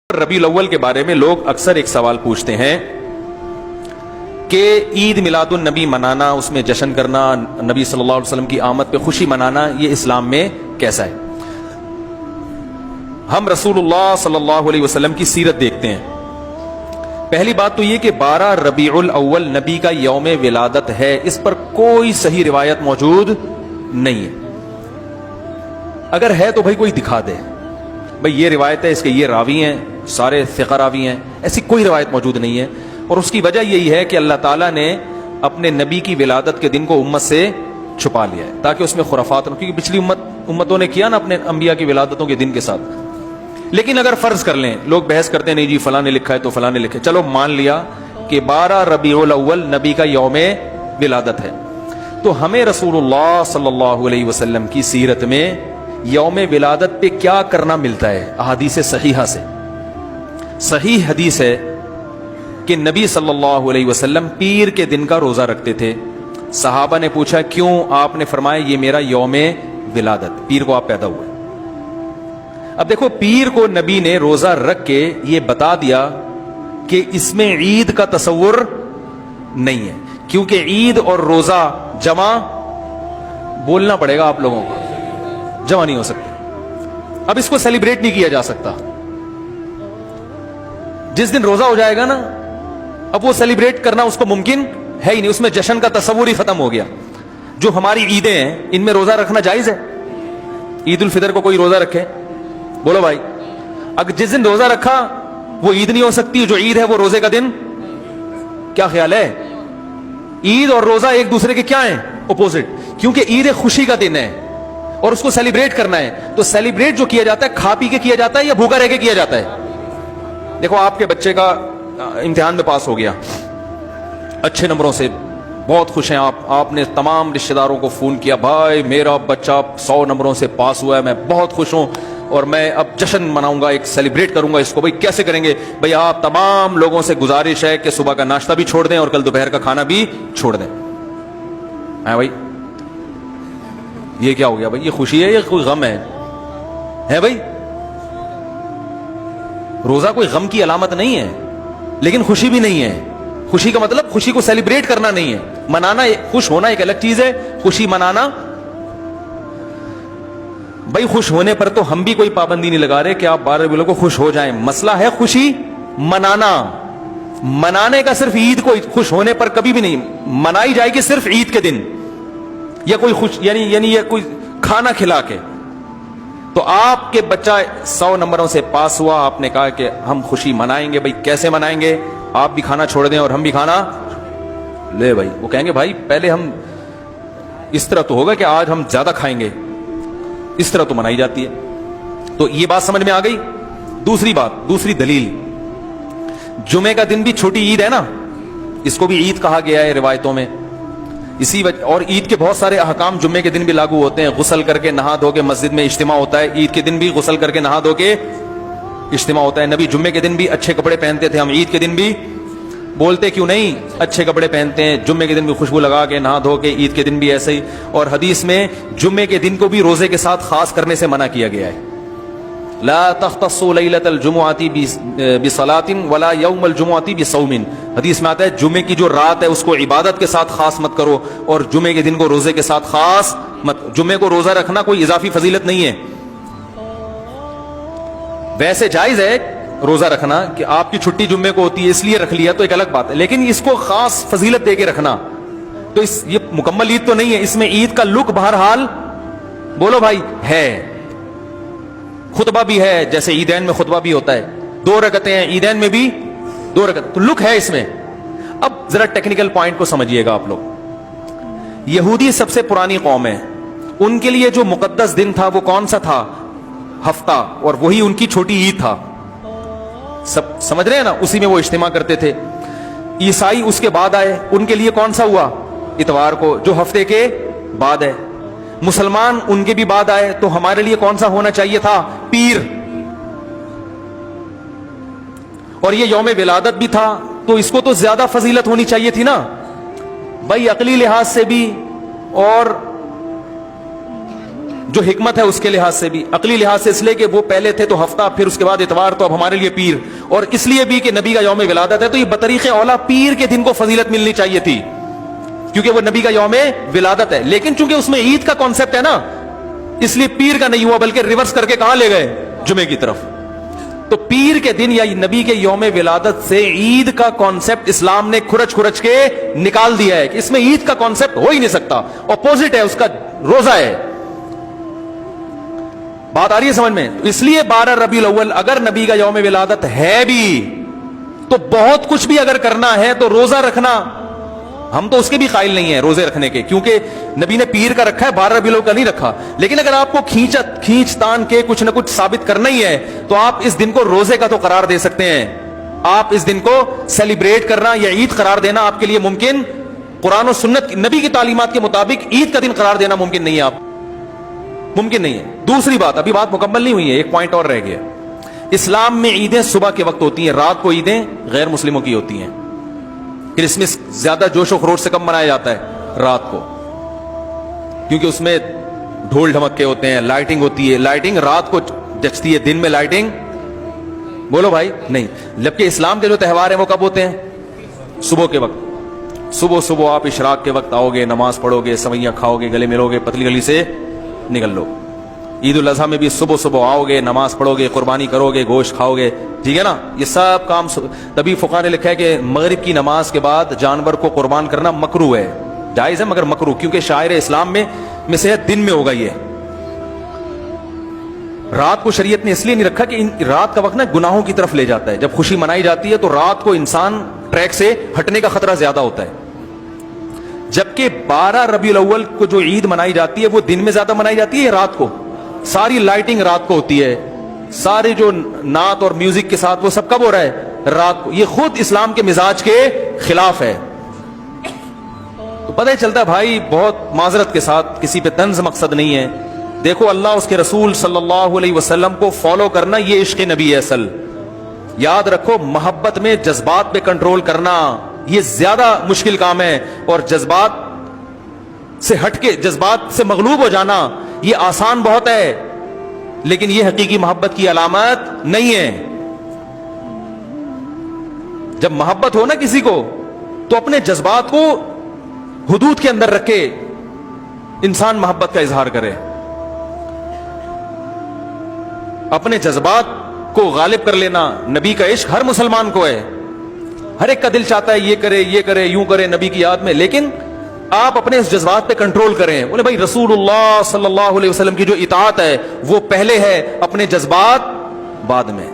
रबीउल अव्वल के बारे में लोग अक्सर एक सवाल पूछते हैं कि ईद मिलादुन नबी मनाना, उसमें जश्न करना, नबी सल्लल्लाहु अलैहि वसल्लम की आमद पे खुशी मनाना, ये इस्लाम में कैसा है। हम रसूलुल्लाह सल्लल्लाहु अलैहि वसल्लम की सीरत देखते हैं। पहली बात तो ये कि 12 रबीउल अव्वल नबी का यौम विलादत है, इस पर कोई सही रिवायत मौजूद नहीं है। अगर है तो भाई कोई दिखा दे, भाई ये रिवायत है, इसके ये रावी हैं, सारे सिक़ा रावी हैं, ऐसी कोई रिवायत मौजूद नहीं है। और उसकी वजह यही है कि अल्लाह ताला ने अपने नबी की विलादत के दिन को उम्मत से छुपा लिया है ताकि उसमें खुराफात न, क्योंकि पिछली उम्मतों ने किया ना अपने अंबिया की विलादतों के दिन के साथ। लेकिन अगर फर्ज कर लें, लोग बहस करते हैं नहीं जी फलां ने लिखा है तो फलां ने लिखा है, चलो मान लिया कि 12 रबीउल अव्वल नबी का यौम विलादत है, तो हमें रसूलुल्लाह सल्लल्लाहु अलैहि वसल्लम की सीरत में यौम विलादत पे क्या करना मिलता है। अहादीस सहीहा से सही हदीस है कि नबी सल्लल्लाहु अलैहि वसल्लम पीर के दिन का रोजा रखते थे। सहाबा ने पूछा क्यों, आपने फरमाया ये मेरा यौम विलादत, पीर को आप पैदा हुए। अब देखो, पीर को नबी ने रोजा रख के ये बता दिया कि इसमें ईद का तसव्वुर नहीं है, क्योंकि ईद और रोजा जमा, बोलना पड़ेगा आप लोगों को, जमा नहीं हो सकते। अब इसको सेलिब्रेट नहीं किया जा सकता। जिस दिन रोजा हो जाएगा ना, अब वो सेलिब्रेट करना उसको मुमकिन है ही नहीं, उसमें जश्न का तस्वुर ही खत्म हो गया। जो हमारी ईदें हैं, इनमें रोजा रखना जायज है। ईद उल फितर को कोई रोजा रखे, बोलो भाई, अगर जिस दिन रोजा रखा वो ईद नहीं हो सकती, जो ईद है वो रोजे का दिन। क्या ख्याल है? ईद और रोजा एक दूसरे के क्या हैं? अपोजिट। क्योंकि ईद एक खुशी का दिन है और उसको सेलिब्रेट करना है, तो सेलिब्रेट जो किया जाता है खा पी के किया जाता है या भूखा रह के किया जाता है। देखो, आपके बच्चे का इम्तिहान में पास हो गया अच्छे नंबरों से, बहुत खुश हैं आप, आपने तमाम रिश्तेदारों को फोन किया, भाई मेरा बच्चा 100 नंबरों से पास हुआ है, मैं बहुत खुश हूं और मैं अब जश्न मनाऊंगा, एक सेलिब्रेट करूंगा इसको। भाई कैसे करेंगे? भाई आप तमाम लोगों से गुजारिश है कि सुबह का नाश्ता भी छोड़ दें और कल दोपहर का खाना भी छोड़ दें। है भाई, ये क्या हो गया भाई? ये खुशी है या कोई गम है भाई? रोजा कोई गम की अलामत नहीं है, लेकिन खुशी भी नहीं है। खुशी का मतलब खुशी को सेलिब्रेट करना नहीं है, मनाना। खुश होना एक अलग चीज है, खुशी मनाना। भाई खुश होने पर तो हम भी कोई पाबंदी नहीं लगा रहे कि आप 12 रबीउल को खुश हो जाएं। मसला है खुशी मनाना। मनाने का सिर्फ ईद को खुश होने पर कभी भी नहीं मनाई जाएगी, सिर्फ ईद के दिन या कोई खुश यानी या कोई खाना खिला के। तो आपके बच्चा 100 नंबरों से पास हुआ, आपने कहा कि हम खुशी मनाएंगे। भाई कैसे मनाएंगे? आप भी खाना छोड़ दें और हम भी खाना ले। भाई वो कहेंगे भाई पहले हम इस तरह तो होगा कि आज हम ज्यादा खाएंगे, इस तरह तो मनाई जाती है। तो ये बात समझ में आ गई। दूसरी बात, दूसरी दलील, जुमे का दिन भी छोटी ईद है ना, इसको भी ईद कहा गया है रिवायतों में। इसी वजह, और ईद के बहुत सारे अहकाम जुम्मे के दिन भी लागू होते हैं। गुस्ल करके नहा धो के मस्जिद में इज्तिमा होता है, ईद के दिन भी गुस्ल करके नहा धो के इज्तिमा होता है। नबी जुम्मे के दिन भी अच्छे कपड़े पहनते थे, हम ईद के दिन भी बोलते क्यों नहीं अच्छे कपड़े पहनते हैं। जुम्मे के दिन भी खुशबू लगा के नहा धो के, ईद के दिन भी ऐसे ही। और हदीस में जुम्मे के दिन को भी रोजे के साथ खास करने से मना किया गया है। ला तख्तस्सु लैलतल जुमुअती बिसलातिन वला यौमल जुमुअती बिसौमिन। हदीस में आता है जुमे की जो रात है उसको इबादत के साथ खास मत करो और जुमे के दिन को रोजे के साथ खास मत। जुमे को रोजा रखना कोई इजाफी फजीलत नहीं है। वैसे जायज है रोजा रखना कि आपकी छुट्टी जुम्मे को होती है इसलिए रख लिया, तो एक अलग बात है, लेकिन इसको खास फजीलत दे के रखना तो ये मुकम्मल ईद तो नहीं है। इसमें ईद का लुक बहरहाल बोलो भाई है, खुतबा भी है, जैसे ईदैन में खुतबा भी होता है, 2 रकतें हैं, ईदैन में भी 2 रकत, तो लुक है इसमें। अब जरा टेक्निकल पॉइंट को समझिएगा आप लोग। यहूदी सबसे पुरानी कौम है, उनके लिए जो मुकद्दस दिन था वो कौन सा था? हफ्ता, और वही उनकी छोटी ईद था। सब समझ रहे हैं ना, उसी में वो इज्तिमा करते थे। ईसाई उसके बाद आए, उनके लिए कौन सा हुआ? इतवार को, जो हफ्ते के बाद है। मुसलमान उनके भी बाद आए, तो हमारे लिए कौन सा होना चाहिए था? पीर। और ये यौम विलादत भी था, तो इसको तो ज्यादा फजीलत होनी चाहिए थी ना भाई, अकली लिहाज से भी और جو حکمت ہے اس کے لحاظ سے بھی, عقلی لحاظ سے اس لیے کہ وہ پہلے تھے تو ہفتہ, پھر اس کے بعد اتوار, تو اب ہمارے لیے پیر, اور اس لیے بھی کہ نبی کا یوم ولادت ہے, تو یہ بطریق اولا پیر کے دن کو فضیلت ملنی چاہیے تھی کیونکہ وہ نبی کا یوم ولادت ہے. لیکن چونکہ اس میں عید کا کانسیپٹ ہے نا, اس لیے پیر کا نہیں ہوا بلکہ ریورس کر کے کہاں لے گئے, جمعے کی طرف. تو پیر کے دن یا نبی کے یوم ولادت سے عید کا کانسیپٹ اسلام نے کھرچ کے نکال دیا ہے کہ اس میں عید کا کانسیپٹ ہو ہی نہیں سکتا, اپوزٹ ہے اس کا, روزہ ہے. بات آ رہی ہے سمجھ میں؟ اس لیے 12 ربیع الاول اگر نبی کا یوم ولادت ہے بھی تو بہت کچھ بھی اگر کرنا ہے تو روزہ رکھنا, ہم تو اس کے بھی قائل نہیں ہیں روزے رکھنے کے, کیونکہ نبی نے پیر کا رکھا ہے, 12 ربیع الاول کا نہیں رکھا. لیکن اگر آپ کو کھینچ تان کے کچھ نہ کچھ ثابت کرنا ہی ہے تو آپ اس دن کو روزے کا تو قرار دے سکتے ہیں. آپ اس دن کو سیلیبریٹ کرنا یا عید قرار دینا آپ کے لیے ممکن, قرآن و سنت نبی کی تعلیمات کے مطابق عید کا دن قرار دینا ممکن نہیں ہے, آپ ممکن نہیں ہے. دوسری بات, ابھی بات مکمل نہیں ہوئی ہے, ایک پوائنٹ اور رہ گیا. اسلام میں عیدیں صبح کے وقت ہوتی ہیں, رات کو عیدیں غیر مسلموں کی ہوتی ہیں. کرسمس زیادہ جوش و خروش سے کم منایا جاتا ہے رات کو, کیونکہ اس میں ڈھول ڈھمکے ہوتے ہیں, لائٹنگ ہوتی ہے. لائٹنگ رات کو جچتی ہے, دن میں لائٹنگ بولو بھائی نہیں. جبکہ اسلام کے جو تہوار ہیں وہ کب ہوتے ہیں؟ صبح کے وقت. صبح آپ اشراق کے وقت آؤ گے, نماز پڑھو گے, سوئیاں کھاؤ گے, گلے ملو گے, پتلی گلی سے نکل لو. عید الاضحیٰ میں بھی صبح آؤ گے, نماز پڑھو گے, قربانی کرو گے, گوشت کھاؤ گے, ٹھیک ہے نا. یہ سب کام تبھی فقہا نے لکھا ہے کہ مغرب کی نماز کے بعد جانور کو قربان کرنا مکروہ ہے, جائز ہے مگر مکروہ, کیونکہ شاعر اسلام میں سے دن میں ہوگا. یہ رات کو شریعت نے اس لیے نہیں رکھا کہ رات کا وقت نا گناہوں کی طرف لے جاتا ہے. جب خوشی منائی جاتی ہے تو رات کو انسان ٹریک سے ہٹنے کا خطرہ زیادہ ہوتا ہے. جبکہ 12 ربیع الاول کو جو عید منائی جاتی ہے وہ دن میں زیادہ منائی جاتی ہے یا رات کو؟ ساری لائٹنگ رات کو ہوتی ہے, سارے جو نعت اور میوزک کے ساتھ وہ سب کب ہو رہا ہے؟ رات کو. یہ خود اسلام کے مزاج کے خلاف ہے. تو پتہ ہی چلتا ہے بھائی, بہت معذرت کے ساتھ, کسی پہ طنز مقصد نہیں ہے. دیکھو اللہ اس کے رسول صلی اللہ علیہ وسلم کو فالو کرنا یہ عشق نبی ہے اصل. یاد رکھو, محبت میں جذبات پہ کنٹرول کرنا یہ زیادہ مشکل کام ہے, اور جذبات سے ہٹ کے, جذبات سے مغلوب ہو جانا یہ آسان بہت ہے, لیکن یہ حقیقی محبت کی علامت نہیں ہے. جب محبت ہو نا کسی کو تو اپنے جذبات کو حدود کے اندر رکھے انسان محبت کا اظہار کرے. اپنے جذبات کو غالب کر لینا, نبی کا عشق ہر مسلمان کو ہے, ہر ایک کا دل چاہتا ہے یہ کرے یوں کرے نبی کی یاد میں, لیکن آپ اپنے اس جذبات پہ کنٹرول کریں. بولے بھائی رسول اللہ صلی اللہ علیہ وسلم کی جو اطاعت ہے وہ پہلے ہے, اپنے جذبات بعد میں.